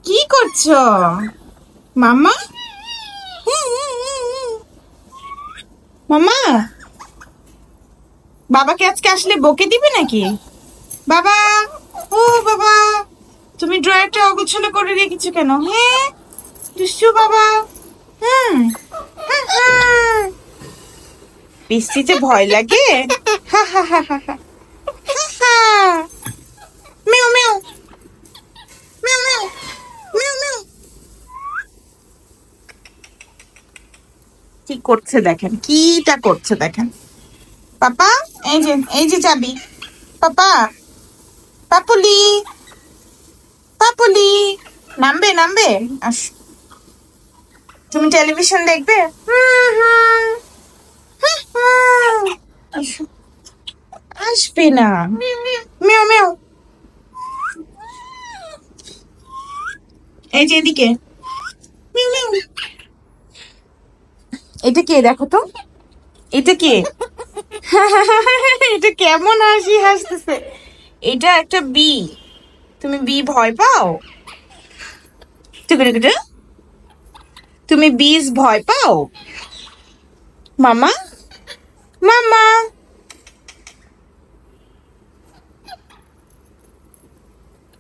কি করছো মামা? মামা, বাবাকে আজকে আসলে বকে দিবে নাকি? বাবা, ও বাবা, তুমি ড্রয়ারটা অগোছালো করে রেখেছো কেন? হ্যাঁ দুষ্টু বাবা। হুম, বৃষ্টিতে ভয় লাগে? হা হা হা হা হা হা। মেও মেও মেও মেও মেও মেও। কি করছে দেখেন, কিটা করছে দেখেন। পাপা, এই যে চাবি। পাপা, পাপুলি, পাপুলি, নামবে নামবে। আস, তুমি টেলিভিশন দেখবে? আসো। আসবে না। মেও মেও। এই যে এদিকে। মেও মেও। এটা কে দেখো তো? এটা কে? এটা কেমন হাসি হাসতেছে? এটা একটা বি। তুমি বি ভয় পাও? টুকুটুকুটু, তুমি বিষ ভয় পাও? মামা, মামা,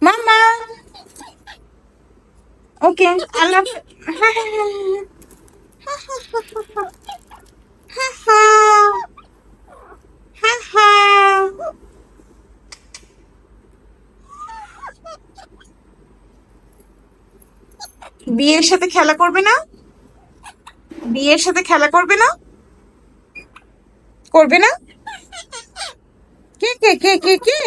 মামা। ওকে, আল্লাহ। বিয়ের সাথে খেলা করবে না? বিয়ের সাথে খেলা করবে না? করবে না? কে কে কে কে কে?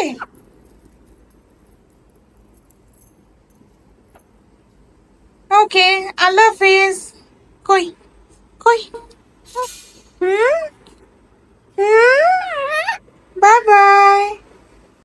ওকে, আল্লাহ হাফিজ। কই, কই? হুম।